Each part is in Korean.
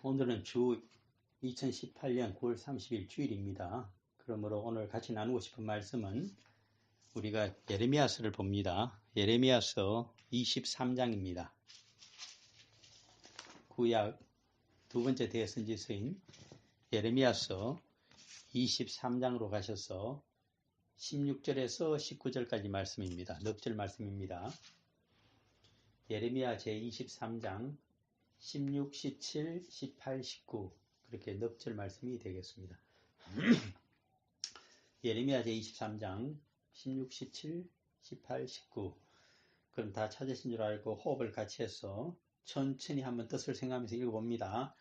오늘은 주 2018년 9월 30일 주일입니다. 그러므로 오늘 같이 나누고 싶은 말씀은 우리가 예레미야서를 봅니다. 예레미야서 23장입니다. 구약 두 번째 대선지서인 예레미야서 23장으로 가셔서 16절에서 19절까지 말씀입니다. 넉 절 말씀입니다. 예레미야 제23장 16, 17, 18, 19 그렇게 넉 절 말씀이 되겠습니다. 예레미야 제23장 16, 17, 18, 19 그럼 다 찾으신 줄 알고 호흡을 같이 해서 천천히 한번 뜻을 생각하면서 읽어봅니다.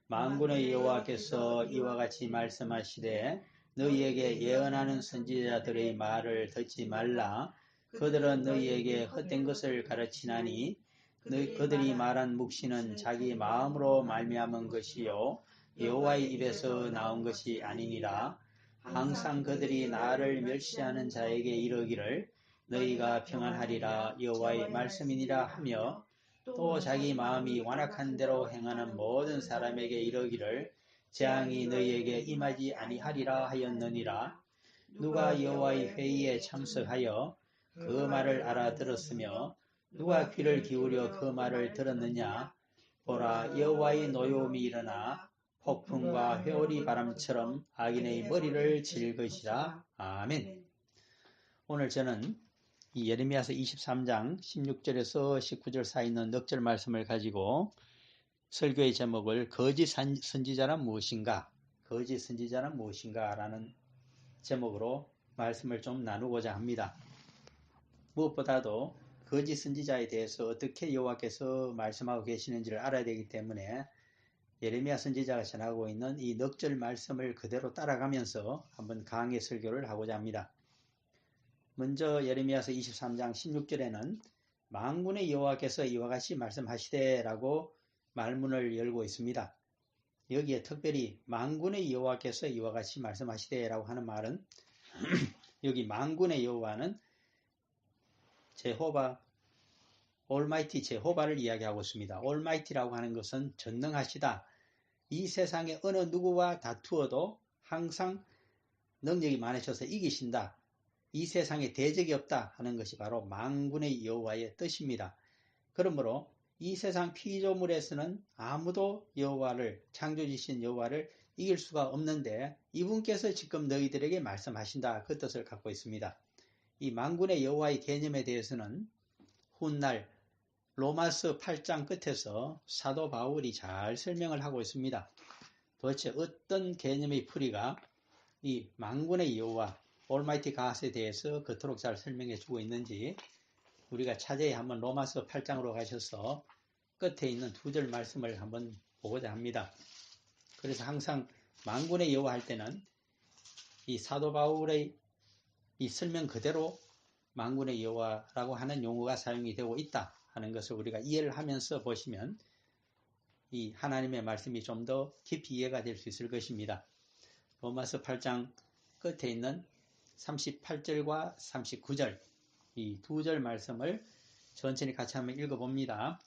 만군의 여호와께서 이와 같이 말씀하시되 너희에게 예언하는 선지자들의 말을 듣지 말라. 그들은 너희에게 헛된 것을 가르치나니 그들이 말한 묵시는 자기 마음으로 말미암은 것이요 여호와의 입에서 나온 것이 아니니라. 항상 그들이 나를 멸시하는 자에게 이르기를 너희가 평안하리라 여호와의 말씀이니라 하며 또 자기 마음이 완악한 대로 행하는 모든 사람에게 이르기를 재앙이 너희에게 임하지 아니하리라 하였느니라. 누가 여호와의 회의에 참석하여 그 말을 알아들었으며 누가 귀를 기울여 그 말을 들었느냐. 보라, 여호와의 노여움이 일어나 폭풍과 회오리 바람처럼 악인의 머리를 칠 것이라. 아멘. 오늘 저는 이 예레미야서 23장 16절에서 19절 사이 있는 넉 절 말씀을 가지고 설교의 제목을 거짓 선지자란 무엇인가? 거짓 선지자란 무엇인가? 라는 제목으로 말씀을 좀 나누고자 합니다. 무엇보다도 거짓 선지자에 대해서 어떻게 여호와께서 말씀하고 계시는지를 알아야 되기 때문에 예레미야 선지자가 전하고 있는 이 넉 절 말씀을 그대로 따라가면서 한번 강의 설교를 하고자 합니다. 먼저 예레미야서 23장 16절에는 만군의 여호와께서 이와 같이 말씀하시되 라고 말문을 열고 있습니다. 여기에 특별히 만군의 여호와께서 이와 같이 말씀하시되 라고 하는 말은 여기 만군의 여호와는 제호바, 올마이티 제호바를 이야기하고 있습니다. 올마이티라고 하는 것은 전능하시다. 이 세상에 어느 누구와 다투어도 항상 능력이 많으셔서 이기신다. 이 세상에 대적이 없다 하는 것이 바로 만군의 여호와의 뜻입니다. 그러므로 이 세상 피조물에서는 아무도 여호와를 창조주신 여호와를 이길 수가 없는데 이분께서 지금 너희들에게 말씀하신다 그 뜻을 갖고 있습니다. 이 만군의 여호와의 개념에 대해서는 훗날 로마서 8장 끝에서 사도 바울이 잘 설명을 하고 있습니다. 도대체 어떤 개념의 풀이가 이 만군의 여호와 올마이티 갓에 대해서 그토록 잘 설명해 주고 있는지 우리가 차제에 한번 로마서 8장으로 가셔서 끝에 있는 두 절 말씀을 한번 보고자 합니다. 그래서 항상 만군의 여호와 할 때는 이 사도 바울의 이 설명 그대로 만군의 여호와라고 하는 용어가 사용이 되고 있다 하는 것을 우리가 이해를 하면서 보시면 이 하나님의 말씀이 좀 더 깊이 이해가 될 수 있을 것입니다. 로마서 8장 끝에 있는 38절과 39절 이 두 절 말씀을 천천히 같이 한번 읽어봅니다.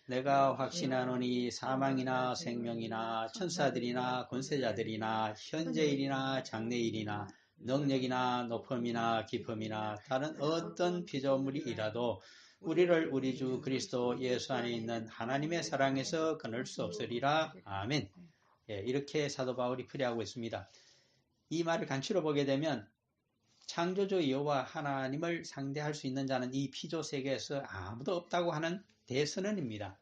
내가 확신하노니 사망이나 생명이나 천사들이나 권세자들이나 현재일이나 장래일이나 능력이나 높음이나 깊음이나 다른 어떤 피조물이라도 우리를 우리 주 그리스도 예수 안에 있는 하나님의 사랑에서 끊을 수 없으리라. 아멘. 이렇게 사도 바울이 풀이하고 있습니다. 이 말을 간추려 보게 되면 창조주 여호와 하나님을 상대할 수 있는 자는 이 피조 세계에서 아무도 없다고 하는 대선언입니다.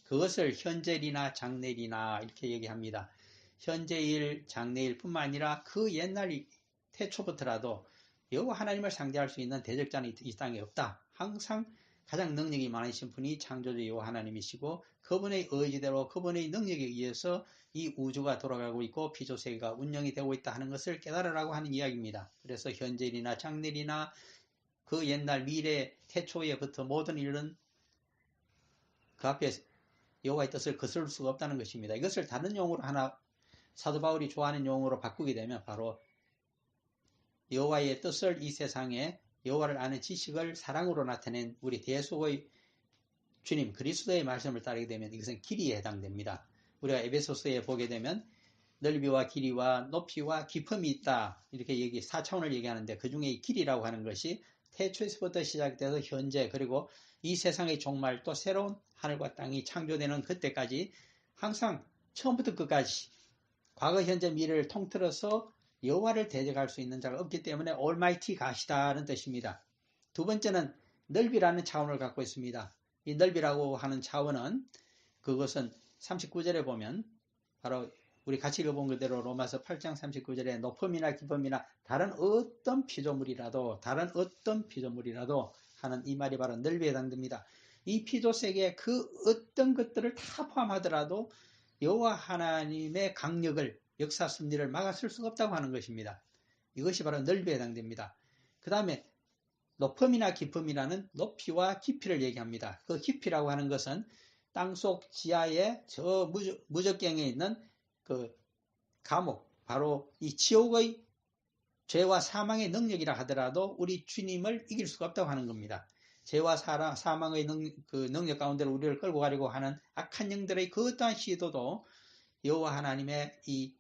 그것을 현재일이나 장래일이나 이렇게 얘기합니다. 현재일, 장래일 뿐만 아니라 그 옛날 태초부터라도 여호와 하나님을 상대할 수 있는 대적자는 이 땅에 없다. 항상 가장 능력이 많으신 분이 창조주 여호와 하나님이시고 그분의 의지대로 그분의 능력에 의해서 이 우주가 돌아가고 있고 피조세계가 운영이 되고 있다 하는 것을 깨달으라고 하는 이야기입니다. 그래서 현재일이나 장래일이나 그 옛날 미래 태초에부터 모든 일은 그 앞에 여호와의 뜻을 거스를 수가 없다는 것입니다. 이것을 다른 용어로 하나 사도 바울이 좋아하는 용어로 바꾸게 되면 바로 여호와의 뜻을 이 세상에 여호와를 아는 지식을 사랑으로 나타낸 우리 대속의 주님 그리스도의 말씀을 따르게 되면 이것은 길이에 해당됩니다. 우리가 에베소서에 보게 되면 넓이와 길이와 높이와 깊음이 있다. 이렇게 4차원을 얘기하는데 그 중에 이 길이라고 하는 것이 태초에서부터 시작돼서 현재 그리고 이 세상의 종말 또 새로운 하늘과 땅이 창조되는 그때까지 항상 처음부터 끝까지 과거, 현재, 미래를 통틀어서 여호와를 대적할 수 있는 자가 없기 때문에 Almighty God이다는 뜻입니다. 두 번째는 넓이라는 차원을 갖고 있습니다. 이 넓이라고 하는 차원은 그것은 39절에 보면 바로 우리 같이 읽어본 그대로 로마서 8장 39절에 높음이나 깊음이나 다른 어떤 피조물이라도 하는 이 말이 바로 넓이에 해당됩니다. 이 피조세계의 그 어떤 것들을 다 포함하더라도 여호와 하나님의 강력을 역사 섭리를 막아설 수가 없다고 하는 것입니다. 이것이 바로 넓이에 해당됩니다. 그 다음에 높음이나 깊음이라는 높이와 깊이를 얘기합니다. 그 깊이라고 하는 것은 땅속 지하에 저 무적경에 있는 그 감옥, 바로 이 지옥의 죄와 사망의 능력이라 하더라도 우리 주님을 이길 수가 없다고 하는 겁니다. 죄와 사망의 능력 가운데로 우리를 끌고 가려고 하는 악한 영들의 그 어떠한 시도도 여호와 하나님의 이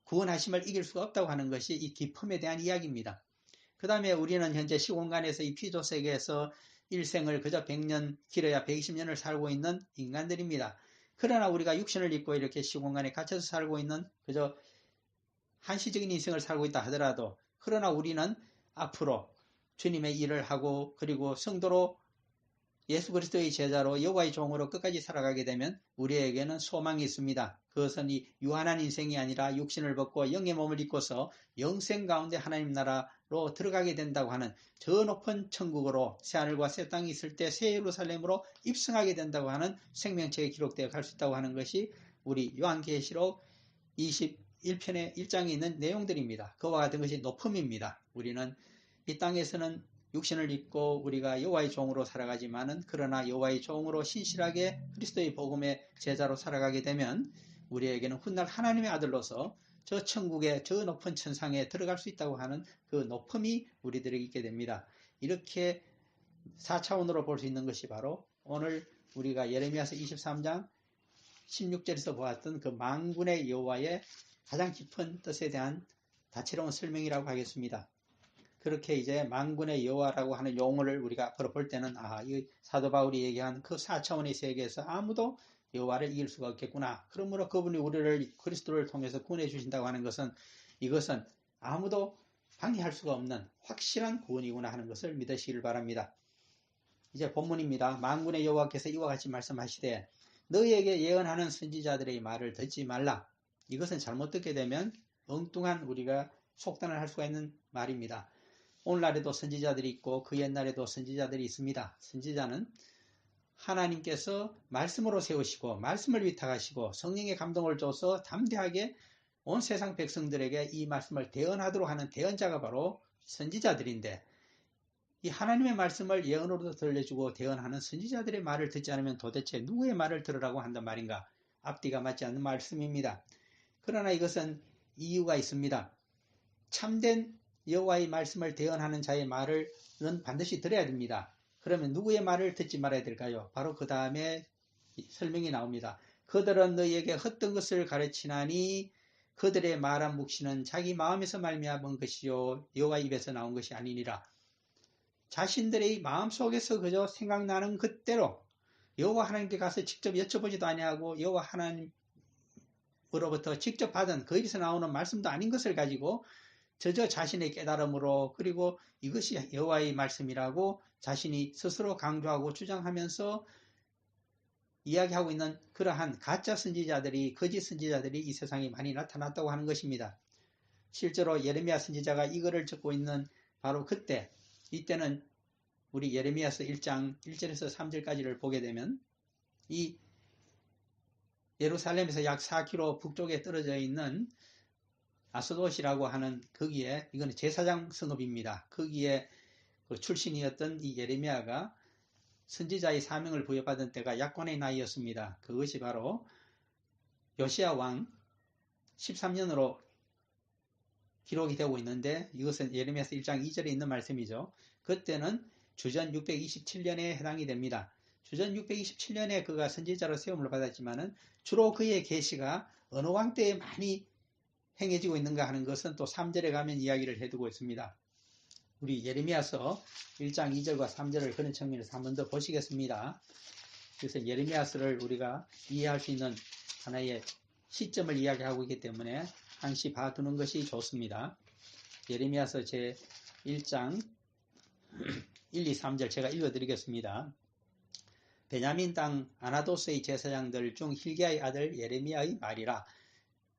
구원하심을 이길 수가 없다고 하는 것이 이 깊음에 대한 이야기입니다. 그 다음에 우리는 현재 시공간에서 이 피조세계에서 일생을 그저 100년, 길어야 120년을 살고 있는 인간들입니다. 그러나 우리가 육신을 입고 이렇게 시공간에 갇혀서 살고 있는 그저 한시적인 인생을 살고 있다 하더라도 그러나 우리는 앞으로 주님의 일을 하고 그리고 성도로 예수 그리스도의 제자로 여호와의 종으로 끝까지 살아가게 되면 우리에게는 소망이 있습니다. 그것은 이 유한한 인생이 아니라 육신을 벗고 영의 몸을 입고서 영생 가운데 하나님 나라로 들어가게 된다고 하는 저 높은 천국으로 새하늘과 새 땅이 있을 때 새 예루살렘으로 입성하게 된다고 하는 생명책에 기록되어 갈 수 있다고 하는 것이 우리 요한계시록 21편의 1장에 있는 내용들입니다. 그와 같은 것이 높음입니다. 우리는 이 땅에서는 육신을 입고 우리가 여호와의 종으로 살아가지만은 그러나 여호와의 종으로 신실하게 그리스도의 복음의 제자로 살아가게 되면 우리에게는 훗날 하나님의 아들로서 저 천국의 저 높은 천상에 들어갈 수 있다고 하는 그 높음이 우리들에게 있게 됩니다. 이렇게 4차원으로 볼 수 있는 것이 바로 오늘 우리가 예레미야서 23장 16절에서 보았던 그 만군의 여호와의 가장 깊은 뜻에 대한 다채로운 설명이라고 하겠습니다. 그렇게 이제 만군의 여호와라고 하는 용어를 우리가 앞으로 볼 때는 이 사도 바울이 얘기한 그 4차원의 세계에서 아무도 여호와를 이길 수가 없겠구나. 그러므로 그분이 우리를 그리스도를 통해서 구원해 주신다고 하는 것은 이것은 아무도 방해할 수가 없는 확실한 구원이구나 하는 것을 믿으시길 바랍니다. 이제 본문입니다. 만군의 여호와께서 이와 같이 말씀하시되 너희에게 예언하는 선지자들의 말을 듣지 말라. 이것은 잘못 듣게 되면 엉뚱한 우리가 속단을 할 수가 있는 말입니다. 오늘날에도 선지자들이 있고 그 옛날에도 선지자들이 있습니다. 선지자는 하나님께서 말씀으로 세우시고 말씀을 위탁하시고 성령의 감동을 줘서 담대하게 온 세상 백성들에게 이 말씀을 대언하도록 하는 대언자가 바로 선지자들인데 이 하나님의 말씀을 예언으로도 들려주고 대언하는 선지자들의 말을 듣지 않으면 도대체 누구의 말을 들으라고 한단 말인가? 앞뒤가 맞지 않는 말씀입니다. 그러나 이것은 이유가 있습니다. 참된 여호와의 말씀을 대언하는 자의 말은 반드시 들어야 됩니다. 그러면 누구의 말을 듣지 말아야 될까요? 바로 그 다음에 설명이 나옵니다. 그들은 너희에게 헛된 것을 가르치나니 그들의 말한 묵시는 자기 마음에서 말미암은 것이요 여호와 입에서 나온 것이 아니니라. 자신들의 마음속에서 그저 생각나는 그대로 여호와 하나님께 가서 직접 여쭤보지도 아니하고 여호와 하나님으로부터 직접 받은 그 입에서 나오는 말씀도 아닌 것을 가지고 저저 자신의 깨달음으로 그리고 이것이 여호와의 말씀이라고 자신이 스스로 강조하고 주장하면서 이야기하고 있는 그러한 가짜 선지자들이 거짓 선지자들이 이 세상에 많이 나타났다고 하는 것입니다. 실제로 예레미야 선지자가 이거를 적고 있는 바로 그때 이때는 우리 예레미야서 1장 1절에서 3절까지를 보게 되면 이 예루살렘에서 약 4km 북쪽에 떨어져 있는 아스돗이라고 하는 거기에 이거는 제사장 성읍입니다. 거기에 그 출신이었던 이 예레미야가 선지자의 사명을 부여받은 때가 약관의 나이였습니다. 그것이 바로 요시야 왕 13년으로 기록이 되고 있는데 이것은 예레미야서 1장 2절에 있는 말씀이죠. 그때는 주전 627년에 해당이 됩니다. 주전 627년에 그가 선지자로 세움을 받았지만은 주로 그의 계시가 어느 왕 때에 많이 행해지고 있는가 하는 것은 또 3절에 가면 이야기를 해두고 있습니다. 우리 예레미야서 1장 2절과 3절을 그런 측면에서 한 번 더 보시겠습니다. 그래서 예레미야서를 우리가 이해할 수 있는 하나의 시점을 이야기하고 있기 때문에 항시 봐두는 것이 좋습니다. 예레미야서 제 1장 1, 2, 3절 제가 읽어드리겠습니다. 베냐민 땅 아나도스의 제사장들 중 hil기야의 아들 예레미야의 말이라.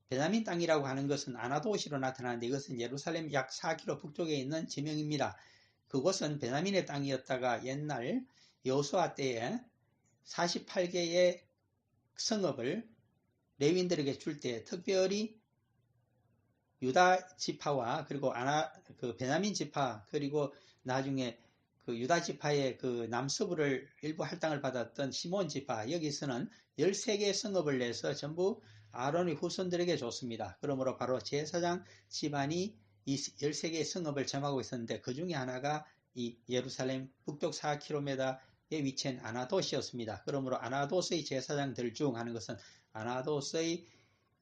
베냐민 땅이라고 하는 것은 아나도시로 나타나는데 이것은 예루살렘 약 4km 북쪽에 있는 지명입니다. 그곳은 베냐민의 땅이었다가 옛날 여호수아 때에 48개의 성읍을 레위인들에게 줄 때 특별히 유다 지파와 그리고 베냐민 지파 그리고 나중에 그 유다 지파의 그 남서부를 일부 할당을 받았던 시몬 지파 여기서는 13개의 성읍을 내서 전부 아론의 후손들에게 줬습니다. 그러므로 바로 제사장 집안이 이 13개의 성읍을 점하고 있었는데 그 중에 하나가 이 예루살렘 북쪽 4km에 위치한 아나도시였습니다. 그러므로 아나도스의 제사장들 중 하는 것은 아나도스의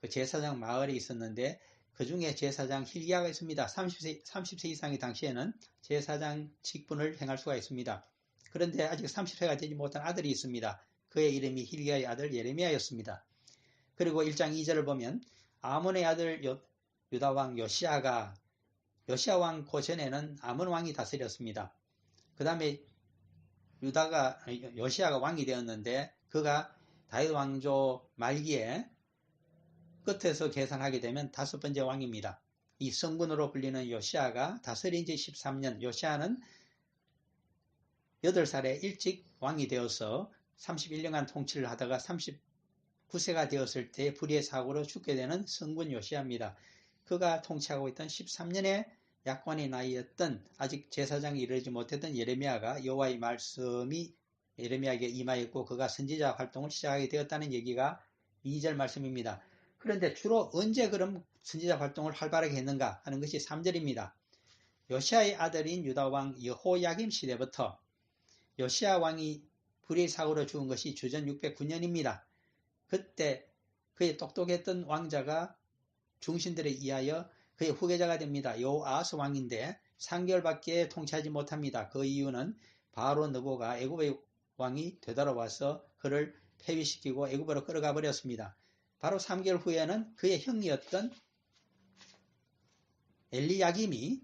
그 제사장 마을이 있었는데 그 중에 제사장 hil기야가 있습니다. 30세 이상의 당시에는 제사장 직분을 행할 수가 있습니다. 그런데 아직 30세가 되지 못한 아들이 있습니다. 그의 이름이 hil기야의 아들 예레미야였습니다. 그리고 1장 2절을 보면 아몬의 아들 유다왕 요시야 왕 고전에는 아몬 왕이 다스렸습니다. 그 다음에 요시야가 왕이 되었는데 그가 다윗 왕조 말기에 끝에서 계산하게 되면 5번째 왕입니다. 이 성군으로 불리는 요시야가 다스린 지 13년, 요시야는 8살에 일찍 왕이 되어서 31년간 통치를 하다가 39세가 되었을 때 불의의 사고로 죽게 되는 성군 요시야입니다. 그가 통치하고 있던 13년의 약관의 나이였던 아직 제사장이 이르지 못했던 예레미야가 여호와의 말씀이 예레미야에게 임하였고 그가 선지자 활동을 시작하게 되었다는 얘기가 2절 말씀입니다. 그런데 주로 언제 그럼 선지자 활동을 활발하게 했는가 하는 것이 3절입니다. 요시야의 아들인 유다왕 여호야김 시대부터 요시야 왕이 불의의 사고로 죽은 것이 주전 609년입니다. 그때 그의 똑똑했던 왕자가 중신들에 의하여 그의 후계자가 됩니다. 여호아하스 왕인데 3개월밖에 통치하지 못합니다. 그 이유는 바로 느고가 애굽의 왕이 되돌아와서 그를 폐위시키고 애굽으로 끌어가 버렸습니다. 바로 3개월 후에는 그의 형이었던 엘리야김이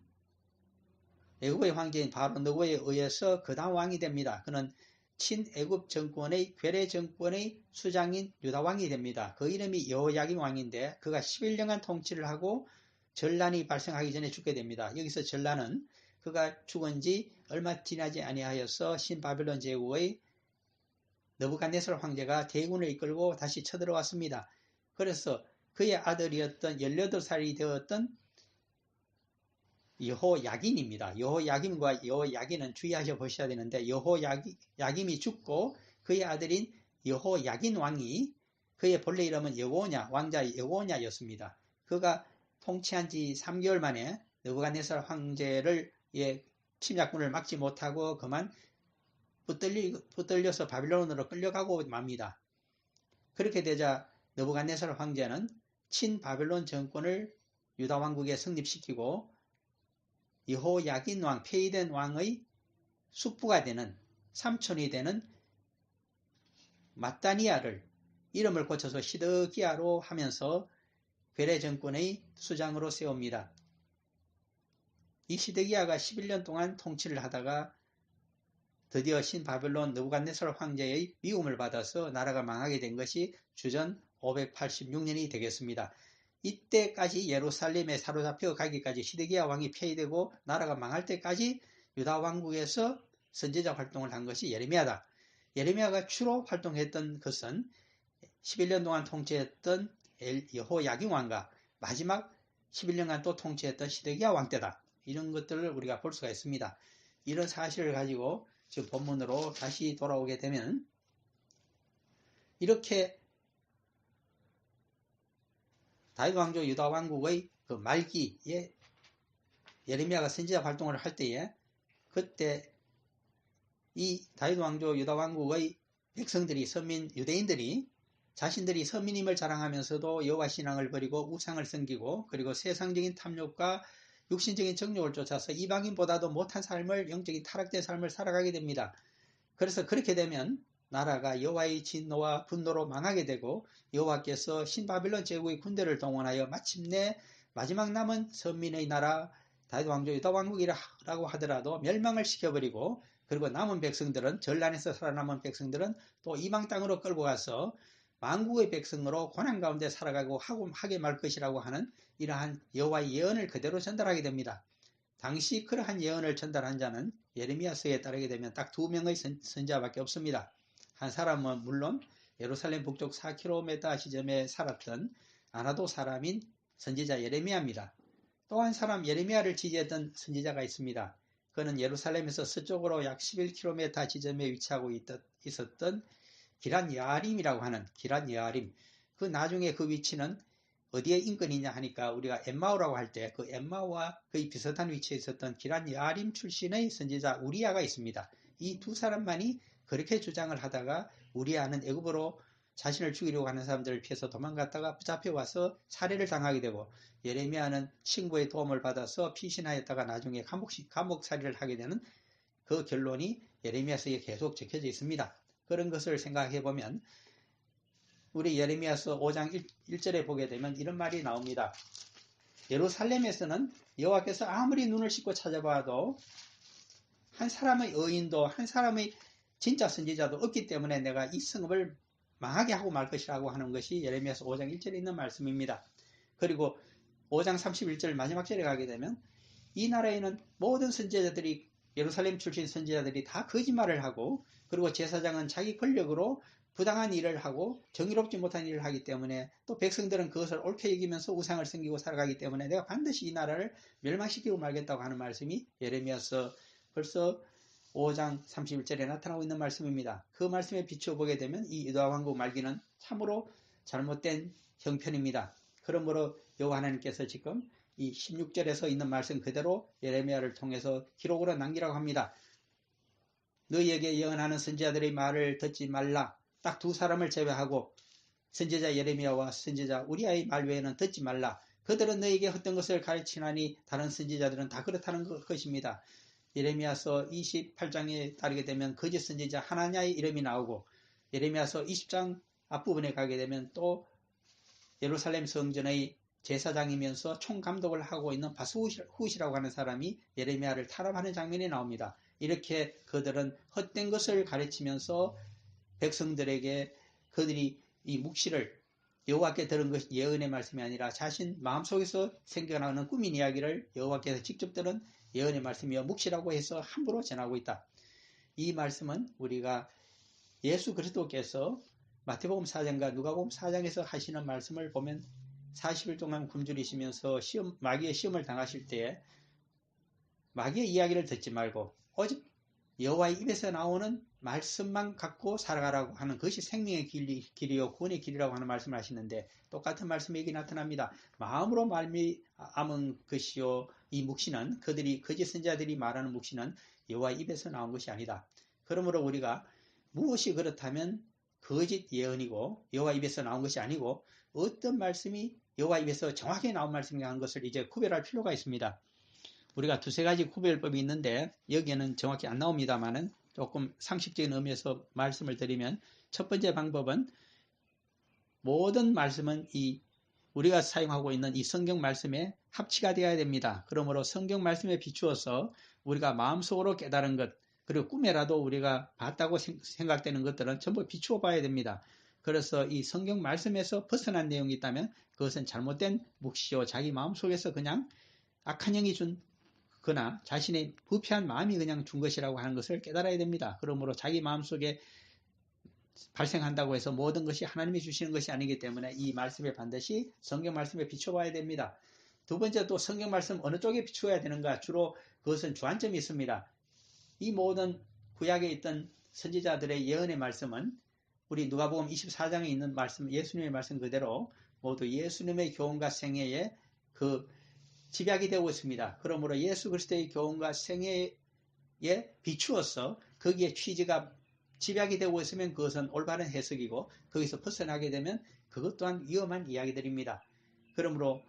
애굽의 황제인 바로 느고에 의해서 그 다음 왕이 됩니다. 그는 친애굽 정권의 괴뢰 정권의 수장인 유다 왕이 됩니다. 그 이름이 여호야김 왕인데 그가 11년간 통치를 하고 전란이 발생하기 전에 죽게 됩니다. 여기서 전란은 그가 죽은 지 얼마 지나지 아니하여서 신바벨론 제국의 느부갓네살 황제가 대군을 이끌고 다시 쳐들어왔습니다. 그래서 그의 아들이었던 18살이 되었던 여호야긴입니다. 여호야김과 여호야긴은 주의하셔 보셔야 되는데 여호야김이 죽고 그의 아들인 여호야긴 왕이 그의 본래 이름은 여고냐 왕자 여고냐였습니다. 그가 통치한 지 3개월 만에 느부갓네살 황제를 침략군을 막지 못하고 그만 붙들려서 바빌론으로 끌려가고 맙니다. 그렇게 되자 느부갓네살 황제는 친바벨론 정권을 유다 왕국에 성립시키고 여호야긴 왕, 폐위된 왕의 숙부가 되는 삼촌이 되는 마따니아를 이름을 고쳐서 시드기야로 하면서 괴뢰 정권의 수장으로 세웁니다. 이 시드기야가 11년 동안 통치를 하다가 드디어 신바벨론 느부갓네살 황제의 미움을 받아서 나라가 망하게 된 것이 주전 586년이 되겠습니다. 이때까지 예루살렘에 사로잡혀 가기까지 시드기야 왕이 폐위되고 나라가 망할 때까지 유다 왕국에서 선지자 활동을 한 것이 예레미야다. 예레미야가 주로 활동했던 것은 11년 동안 통치했던 여호야긴 왕과 마지막 11년간 또 통치했던 시드기야 왕 때다. 이런 것들을 우리가 볼 수가 있습니다. 이런 사실을 가지고 지금 본문으로 다시 돌아오게 되면 이렇게 다윗 왕조 유다 왕국의 그 말기에 예레미야가 선지자 활동을 할 때에 그때 이 다윗 왕조 유다 왕국의 백성들이 유대인들이 자신들이 선민임을 자랑하면서도 여호와 신앙을 버리고 우상을 섬기고 그리고 세상적인 탐욕과 육신적인 정욕을 쫓아서 이방인보다도 못한 삶을 영적인 타락된 삶을 살아가게 됩니다. 그래서 그렇게 되면 나라가 여호와의 진노와 분노로 망하게 되고 여호와께서 신바빌론 제국의 군대를 동원하여 마침내 마지막 남은 선민의 나라 다윗 왕조 유다 왕국이라고 하더라도 멸망을 시켜버리고 그리고 남은 백성들은 전란에서 살아남은 백성들은 또 이방 땅으로 끌고 가서 만국의 백성으로 고난 가운데 살아가고 하게 말 것이라고 하는 이러한 여호와의 예언을 그대로 전달하게 됩니다. 당시 그러한 예언을 전달한 자는 예레미야서에 따르게 되면 딱 2명의 선지자밖에 없습니다. 한 사람은 물론 예루살렘 북쪽 4km 지점에 살았던 아나도 사람인 선지자 예레미야입니다. 또 한 사람 예레미야를 지지했던 선지자가 있습니다. 그는 예루살렘에서 서쪽으로 약 11km 지점에 위치하고 있었던 기란 여아림이라고 하는 기란 여아림. 그 나중에 그 위치는 어디에 인근이냐 하니까 우리가 엠마오라고 할 때 그 엠마오와 거의 비슷한 위치에 있었던 기란 여아림 출신의 선지자 우리야가 있습니다. 이 두 사람만이 그렇게 주장을 하다가 우리야는 애굽으로 자신을 죽이려고 하는 사람들을 피해서 도망갔다가 붙잡혀와서 살해를 당하게 되고 예레미야는 친구의 도움을 받아서 피신하였다가 나중에 감옥살이를 하게 되는 그 결론이 예레미야서에 계속 적혀져 있습니다. 그런 것을 생각해 보면 우리 예레미야서 5장 1절에 보게 되면 이런 말이 나옵니다. 예루살렘에서는 여호와께서 아무리 눈을 씻고 찾아봐도 한 사람의 의인도 한 사람의 진짜 선지자도 없기 때문에 내가 이 성읍을 망하게 하고 말 것이라고 하는 것이 예레미야서 5장 1절에 있는 말씀입니다. 그리고 5장 31절 마지막 절에 가게 되면 이 나라에는 모든 선지자들이 예루살렘 출신 선지자들이 다 거짓말을 하고 그리고 제사장은 자기 권력으로 부당한 일을 하고 정의롭지 못한 일을 하기 때문에 또 백성들은 그것을 옳게 여기면서 우상을 섬기고 살아가기 때문에 내가 반드시 이 나라를 멸망시키고 말겠다고 하는 말씀이 예레미야서 벌써 5장 31절에 나타나고 있는 말씀입니다. 그 말씀에 비추어 보게 되면 이 유다 왕국 말기는 참으로 잘못된 형편입니다. 그러므로 여호와 하나님께서 지금 이 16절에서 있는 말씀 그대로 예레미야를 통해서 기록으로 남기라고 합니다. 너희에게 예언하는 선지자들의 말을 듣지 말라. 딱 두 사람을 제외하고 선지자 예레미야와 선지자 우리아의 말 외에는 듣지 말라. 그들은 너희에게 헛된 것을 가르치나니 다른 선지자들은 다 그렇다는 것입니다. 예레미야서 28장에 따르게 되면 거짓 선지자 하나냐의 이름이 나오고 예레미야서 20장 앞부분에 가게 되면 또 예루살렘 성전의 제사장이면서 총감독을 하고 있는 바스훗이라고 하는 사람이 예레미야를 탄압하는 장면이 나옵니다. 이렇게 그들은 헛된 것을 가르치면서 백성들에게 그들이 이 묵시를 여호와께 들은 것이 예언의 말씀이 아니라 자신 마음속에서 생겨나는 꾸민 이야기를 여호와께서 직접 들은 예언의 말씀이여 묵시라고 해서 함부로 전하고 있다. 이 말씀은 우리가 예수 그리스도께서 마태복음 4장과 누가복음 4장에서 하시는 말씀을 보면 40일 동안 굶주리시면서 마귀의 시험을 당하실 때에 마귀의 이야기를 듣지 말고 오직 여호와의 입에서 나오는 말씀만 갖고 살아가라고 하는 것이 생명의 길이요 구원의 길이라고 하는 말씀을 하시는데 똑같은 말씀이 여기 나타납니다. 마음으로 말미암은 것이요 이 묵시는 그들이 거짓 선지자들이 말하는 묵시는 여호와의 입에서 나온 것이 아니다. 그러므로 우리가 무엇이 그렇다면 거짓 예언이고 여호와 입에서 나온 것이 아니고 어떤 말씀이 여호와 입에서 정확히 나온 말씀인가 하는 것을 이제 구별할 필요가 있습니다. 우리가 두세 가지 구별법이 있는데 여기에는 정확히 안 나옵니다만은 조금 상식적인 의미에서 말씀을 드리면 첫 번째 방법은 모든 말씀은 우리가 사용하고 있는 이 성경 말씀에 합치가 되어야 됩니다. 그러므로 성경 말씀에 비추어서 우리가 마음속으로 깨달은 것 그리고 꿈에라도 우리가 봤다고 생각되는 것들은 전부 비추어 봐야 됩니다. 그래서 이 성경 말씀에서 벗어난 내용이 있다면 그것은 잘못된 묵시요 자기 마음속에서 그냥 악한 영이 준 거나 자신의 부패한 마음이 그냥 준 것이라고 하는 것을 깨달아야 됩니다. 그러므로 자기 마음속에 발생한다고 해서 모든 것이 하나님이 주시는 것이 아니기 때문에 이 말씀에 반드시 성경 말씀에 비춰봐야 됩니다. 두 번째 또 성경 말씀 어느 쪽에 비추어야 되는가 주로 그것은 주안점이 있습니다. 이 모든 구약에 있던 선지자들의 예언의 말씀은 우리 누가복음 24장에 있는 말씀 예수님의 말씀 그대로 모두 예수님의 교훈과 생애에 그 집약이 되고 있습니다. 그러므로 예수 그리스도의 교훈과 생애에 비추어서 거기에 취지가 집약이 되고 있으면 그것은 올바른 해석이고 거기서 벗어나게 되면 그것 또한 위험한 이야기들입니다. 그러므로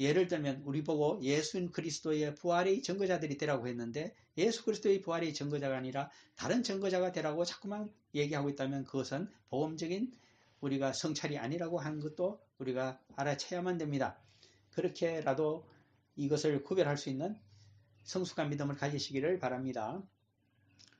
예를 들면 우리 보고 예수 그리스도의 부활의 증거자들이 되라고 했는데 예수 그리스도의 부활의 증거자가 아니라 다른 증거자가 되라고 자꾸만 얘기하고 있다면 그것은 복음적인 우리가 성찰이 아니라고 하는 것도 우리가 알아채야만 됩니다. 그렇게라도 이것을 구별할 수 있는 성숙한 믿음을 가지시기를 바랍니다.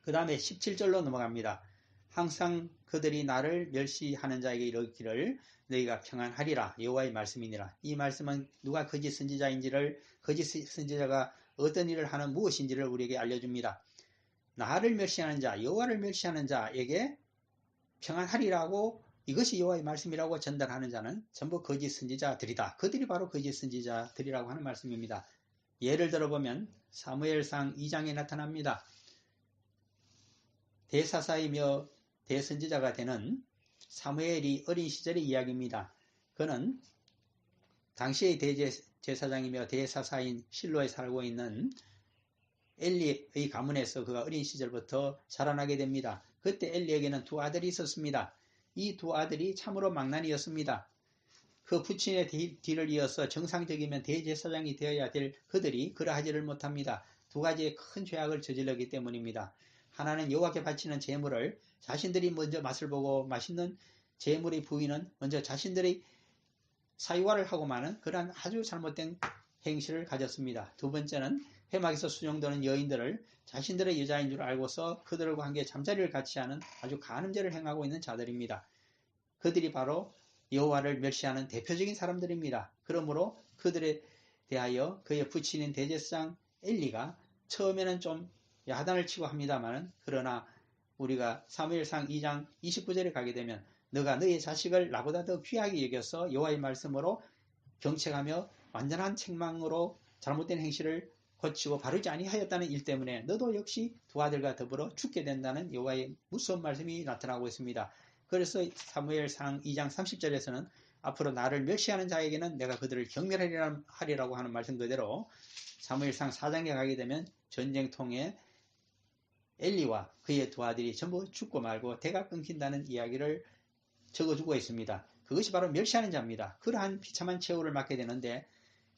그 다음에 17절로 넘어갑니다. 항상 그들이 나를 멸시하는 자에게 이르기를 너희가 평안하리라 여호와의 말씀이니라. 이 말씀은 누가 거짓 선지자인지를 거짓 선지자가 어떤 일을 하는 무엇인지를 우리에게 알려줍니다. 나를 멸시하는 자 여호와를 멸시하는 자에게 평안하리라고 이것이 여호와의 말씀이라고 전달하는 자는 전부 거짓 선지자들이다. 그들이 바로 거짓 선지자들이라고 하는 말씀입니다. 예를 들어보면 사무엘상 2장에 나타납니다. 대사사이며 대선지자가 되는 사무엘이 어린 시절의 이야기입니다. 그는 당시의 대제사장이며 대사사인 실로에 살고 있는 엘리의 가문에서 그가 어린 시절부터 자라나게 됩니다. 그때 엘리에게는 두 아들이 있었습니다. 이 두 아들이 참으로 망나니였습니다. 그 부친의 뒤를 이어서 정상적이면 대제사장이 되어야 될 그들이 그러하지를 못합니다. 두 가지의 큰 죄악을 저질렀기 때문입니다. 하나는 여호와께 바치는 제물을 자신들이 먼저 맛을 보고 맛있는 제물의 부위는 먼저 자신들의 사유화를 하고 마는 그러한 아주 잘못된 행실을 가졌습니다. 두 번째는 회막에서 수용되는 여인들을 자신들의 여자인 줄 알고서 그들과 함께 잠자리를 같이 하는 아주 간음죄를 행하고 있는 자들입니다. 그들이 바로 여호와를 멸시하는 대표적인 사람들입니다. 그러므로 그들에 대하여 그의 부친인 대제사장 엘리가 처음에는 좀 야단을 치고 합니다만 그러나 우리가 사무엘상 2장 29절에 가게 되면 너가 너의 자식을 나보다 더 귀하게 여겨서 여호와의 말씀으로 경책하며 완전한 책망으로 잘못된 행실을 고치고 바르지 아니하였다는 일 때문에 너도 역시 두 아들과 더불어 죽게 된다는 여호와의 무서운 말씀이 나타나고 있습니다. 그래서 사무엘상 2장 30절에서는 앞으로 나를 멸시하는 자에게는 내가 그들을 경멸하리라고 하는 말씀 그대로 사무엘상 4장에 가게 되면 전쟁통에 엘리와 그의 두 아들이 전부 죽고 말고 대가 끊긴다는 이야기를 적어주고 있습니다. 그것이 바로 멸시하는 자입니다. 그러한 비참한 최후를 맞게 되는데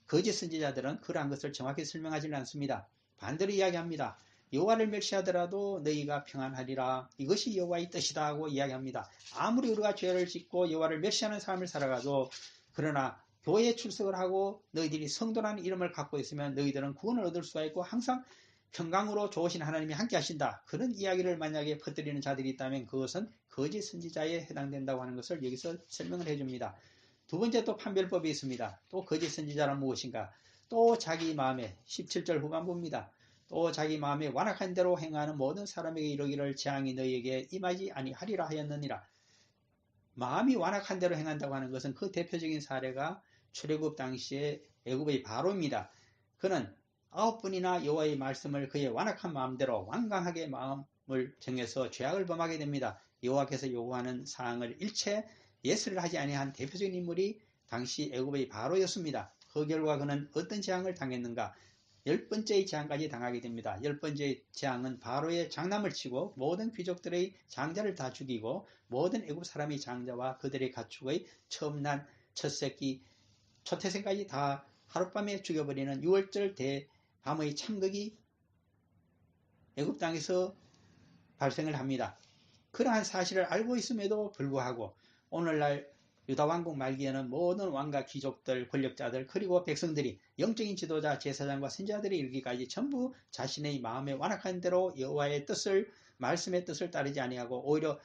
거짓 선지자들은 그러한 것을 정확히 설명하지는 않습니다. 반대로 이야기합니다. 여호와를 멸시하더라도 너희가 평안하리라. 이것이 여호와의 뜻이다 하고 이야기합니다. 아무리 우리가 죄를 짓고 여호와를 멸시하는 삶을 살아가도 그러나 교회에 출석을 하고 너희들이 성도라는 이름을 갖고 있으면 너희들은 구원을 얻을 수가 있고 항상 평강으로 좋으신 하나님이 함께 하신다. 그런 이야기를 만약에 퍼뜨리는 자들이 있다면 그것은 거짓 선지자에 해당된다고 하는 것을 여기서 설명을 해줍니다. 두 번째 또 판별법이 있습니다. 또 거짓 선지자란 무엇인가? 또 자기 마음에 17절 후반부입니다. 또 자기 마음에 완악한 대로 행하는 모든 사람에게 이르기를 재앙이 너희에게 임하지 아니하리라 하였느니라. 마음이 완악한 대로 행한다고 하는 것은 그 대표적인 사례가 출애굽 당시에 애굽의 바로입니다. 그는 9번이나 여호와의 말씀을 그의 완악한 마음대로 완강하게 마음을 정해서 죄악을 범하게 됩니다. 여호와께서 요구하는 사항을 일체 예스를 하지 아니한 대표적인 인물이 당시 애굽의 바로였습니다. 그 결과 그는 어떤 재앙을 당했는가? 10번째의 재앙까지 당하게 됩니다. 10번째의 재앙은 바로의 장남을 치고 모든 귀족들의 장자를 다 죽이고 모든 애굽 사람의 장자와 그들의 가축의 처음 난 첫 새끼, 초태생까지 다 하룻밤에 죽여버리는 6월절 대밤의 참극이 애굽 땅에서 발생을 합니다. 그러한 사실을 알고 있음에도 불구하고 오늘날 유다왕국 말기에는 모든 왕과 귀족들, 권력자들 그리고 백성들이 영적인 지도자, 제사장과 선지자들이 이르기까지 전부 자신의 마음에 완악한 대로 여호와의 뜻을, 말씀의 뜻을 따르지 아니하고 오히려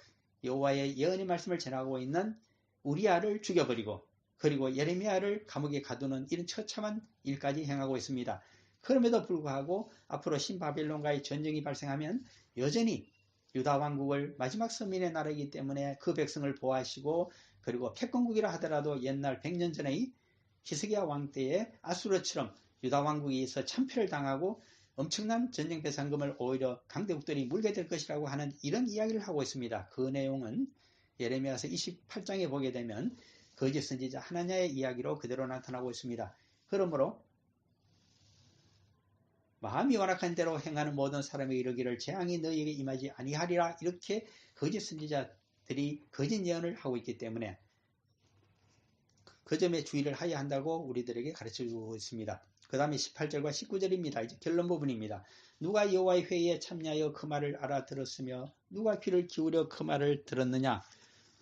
여호와의 예언의 말씀을 전하고 있는 우리아를 죽여버리고 그리고 예레미야를 감옥에 가두는 이런 처참한 일까지 행하고 있습니다. 그럼에도 불구하고 앞으로 신바빌론과의 전쟁이 발생하면 여전히 유다 왕국을 마지막 서민의 나라이기 때문에 그 백성을 보호하시고 그리고 패권국이라 하더라도 옛날 100년 전의 히스기야 왕 때의 아수르처럼 유다 왕국에서 참패를 당하고 엄청난 전쟁 배상금을 오히려 강대국들이 물게 될 것이라고 하는 이런 이야기를 하고 있습니다. 그 내용은 예레미야서 28장에 보게 되면 거짓 선지자 하나냐의 이야기로 그대로 나타나고 있습니다. 그러므로 마음이 완악한 대로 행하는 모든 사람이 이르기를 재앙이 너희에게 임하지 아니하리라. 이렇게 거짓 선지자들이 거짓 예언을 하고 있기 때문에 그 점에 주의를 하여야 한다고 우리들에게 가르쳐주고 있습니다. 그 다음에 18절과 19절입니다. 이제 결론 부분입니다. 누가 여호와의 회의에 참여하여 그 말을 알아들었으며 누가 귀를 기울여 그 말을 들었느냐.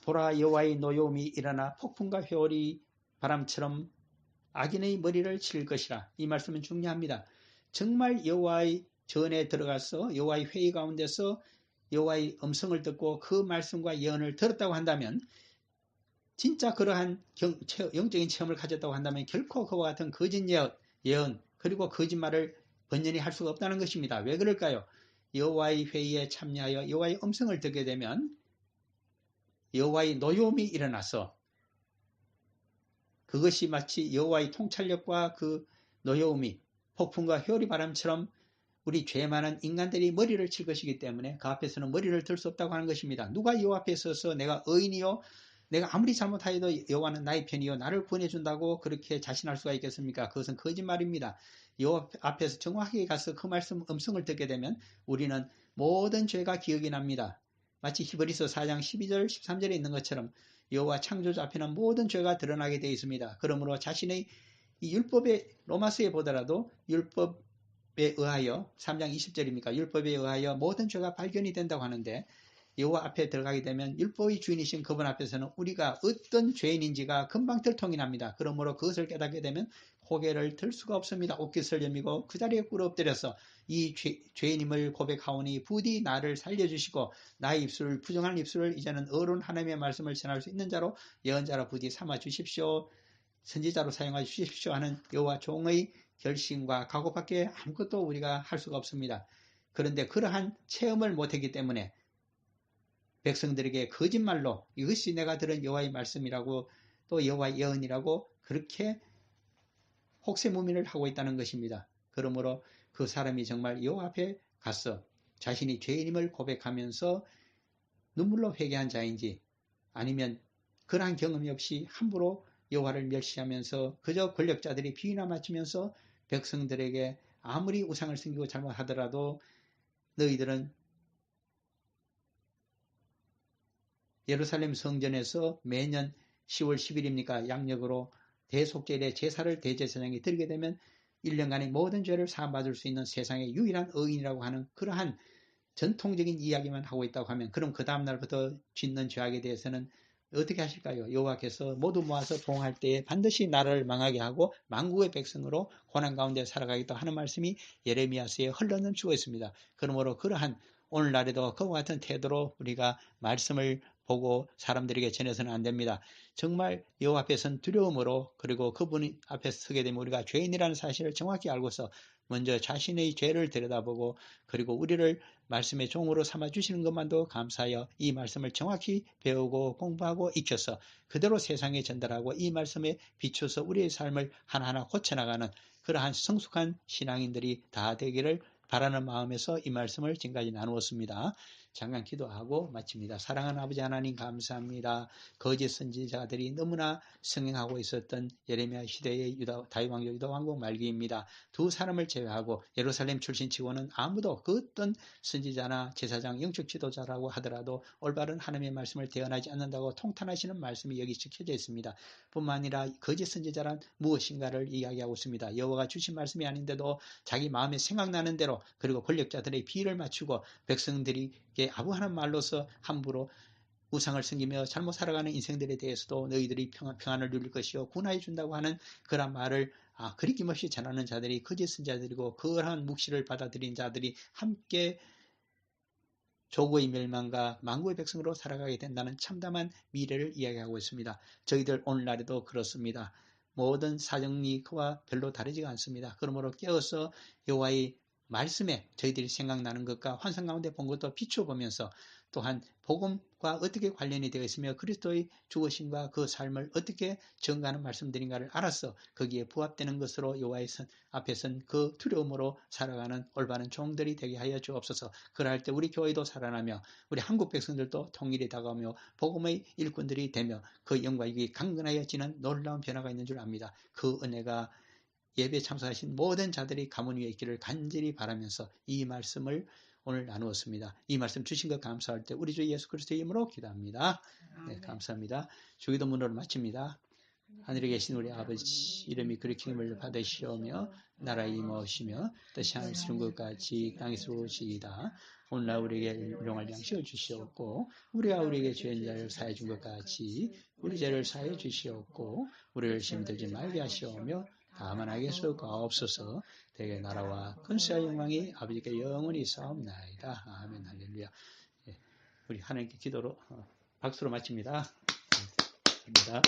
보라, 여호와의 노여움이 일어나 폭풍과 회오리 바람처럼 악인의 머리를 칠 것이라. 이 말씀은 중요합니다. 정말 여호와의 전에 들어가서 여호와의 회의 가운데서 여호와의 음성을 듣고 그 말씀과 예언을 들었다고 한다면, 진짜 그러한 영적인 체험을 가졌다고 한다면 결코 그와 같은 거짓 예언 그리고 거짓말을 번연히 할 수가 없다는 것입니다. 왜 그럴까요? 여호와의 회의에 참여하여 여호와의 음성을 듣게 되면 여호와의 노여움이 일어나서 그것이 마치 여호와의 통찰력과 그 노여움이 폭풍과 회오리 바람처럼 우리 죄 많은 인간들이 머리를 칠 것이기 때문에 그 앞에서는 머리를 들 수 없다고 하는 것입니다. 누가 여호와 앞에 서서 내가 의인이요 내가 아무리 잘못하여도 여호와는 나의 편이요 나를 구원해준다고 그렇게 자신할 수가 있겠습니까? 그것은 거짓말입니다. 여호와 앞에서 정확하게 가서 그 말씀 음성을 듣게 되면 우리는 모든 죄가 기억이 납니다. 마치 히브리서 4장 12절 13절에 있는 것처럼 여호와 창조주 앞에는 모든 죄가 드러나게 되어 있습니다. 그러므로 자신의 이 율법의 로마서에 보더라도 율법에 의하여 3장 20절입니까? 율법에 의하여 모든 죄가 발견이 된다고 하는데 여호와 앞에 들어가게 되면 율법의 주인이신 그분 앞에서는 우리가 어떤 죄인인지가 금방 들통이 납니다. 그러므로 그것을 깨닫게 되면 고개를 들 수가 없습니다. 옷깃을 여미고 그 자리에 꿇어 엎드려서 이 죄인임을 고백하오니 부디 나를 살려주시고 나의 입술을 부정한 입술을 이제는 어른 하나님의 말씀을 전할 수 있는 자로 예언자로 부디 삼아 주십시오. 선지자로 사용하 주십시오 하는 여호와 종의 결심과 각오밖에 아무것도 우리가 할 수가 없습니다. 그런데 그러한 체험을 못했기 때문에 백성들에게 거짓말로 이것이 내가 들은 여호와의 말씀이라고 또 여호와의 예언이라고 그렇게 혹세무민을 하고 있다는 것입니다. 그러므로 그 사람이 정말 여호와 앞에 가서 자신이 죄인임을 고백하면서 눈물로 회개한 자인지 아니면 그러한 경험이 없이 함부로 여호와를 멸시하면서 그저 권력자들이 비위나 맞추면서 백성들에게 아무리 우상을 섬기고 잘못하더라도 너희들은 예루살렘 성전에서 매년 10월 10일입니까? 양력으로 대속죄일에 제사를 대제사장이 드리게 되면 1년간의 모든 죄를 사함받을 수 있는 세상의 유일한 의인이라고 하는 그러한 전통적인 이야기만 하고 있다고 하면 그럼 그 다음날부터 짓는 죄악에 대해서는 어떻게 하실까요? 여호와께서 모두 모아서 봉할 때에 반드시 나라를 망하게 하고 만국의 백성으로 고난 가운데 살아가겠다 하는 말씀이 예레미야서에 흘러넘치고 있습니다. 그러므로 그러한 오늘날에도 그와 같은 태도로 우리가 말씀을 보고 사람들에게 전해서는 안 됩니다. 정말 여호와 앞에서는 두려움으로 그리고 그분 앞에 서게 되면 우리가 죄인이라는 사실을 정확히 알고서 먼저 자신의 죄를 들여다보고 그리고 우리를 말씀의 종으로 삼아주시는 것만도 감사하여 이 말씀을 정확히 배우고 공부하고 익혀서 그대로 세상에 전달하고 이 말씀에 비춰서 우리의 삶을 하나하나 고쳐나가는 그러한 성숙한 신앙인들이 다 되기를 바라는 마음에서 이 말씀을 지금까지 나누었습니다. 잠깐 기도하고 마칩니다. 사랑하는 아버지 하나님 감사합니다. 거짓 선지자들이 너무나 성행하고 있었던 예레미야 시대의 다윗 왕조 유다 왕국 말기입니다. 두 사람을 제외하고 예루살렘 출신 치고는 아무도 그 어떤 선지자나 제사장 영적 지도자라고 하더라도 올바른 하나님의 말씀을 대언하지 않는다고 통탄하시는 말씀이 여기 적혀져 있습니다. 뿐만 아니라 거짓 선지자란 무엇인가를 이야기하고 있습니다. 여호와가 주신 말씀이 아닌데도 자기 마음에 생각나는 대로 그리고 권력자들의 비위를 맞추고 백성들에게 아부하는 말로서 함부로 우상을 섬기며 잘못 살아가는 인생들에 대해서도 너희들이 평안을 누릴 것이요 구원해 준다고 하는 그런 말을 그리낌없이 전하는 자들이 거짓 선지자들이고 그러한 묵시를 받아들인 자들이 함께 조국의 멸망과 만국의 백성으로 살아가게 된다는 참담한 미래를 이야기하고 있습니다. 저희들 오늘날에도 그렇습니다. 모든 사정이 그와 별로 다르지가 않습니다. 그러므로 깨어서 여호와의 말씀에 저희들이 생각나는 것과 환상 가운데 본 것도 비추어보면서 또한 복음과 어떻게 관련이 되어 있으며 그리스도의 죽으심과 그 삶을 어떻게 증거하는 말씀들인가를 알아서 거기에 부합되는 것으로 여호와의 앞에선 그 두려움으로 살아가는 올바른 종들이 되게 하여 주옵소서. 그러할 때 우리 교회도 살아나며 우리 한국 백성들도 통일이 다가오며 복음의 일꾼들이 되며 그 영광이 강건하여지는 놀라운 변화가 있는 줄 압니다. 그 은혜가 예배에 참석하신 모든 자들이 가문 위에 있기를 간절히 바라면서 이 말씀을 오늘 나누었습니다. 이 말씀 주신 것 감사할 때 우리 주 예수 그리스도의 이름으로 기도합니다. 네, 감사합니다. 주기도문으로 마칩니다. 하늘에 계신 우리 아버지, 이름이 그렇게 힘을 받으시오며 나라에 임하시며 뜻이 하늘에서 이룬 것 같이 땅에서 이루어지이다. 오늘날 우리에게 일용할 양식을 주시옵고 우리가 우리에게 죄인 자를 사해 준 것 같이 우리 죄를 사해 주시옵고 우리를 시험에 들지 말게 하시오며 다만 하게 수가 없어서 대개 나라와 근세와 영광이 아버지께 영원히 있사옵나이다. 아멘. 할렐루야. 예, 우리 하나님께 기도로 박수로 마칩니다. 감사합니다.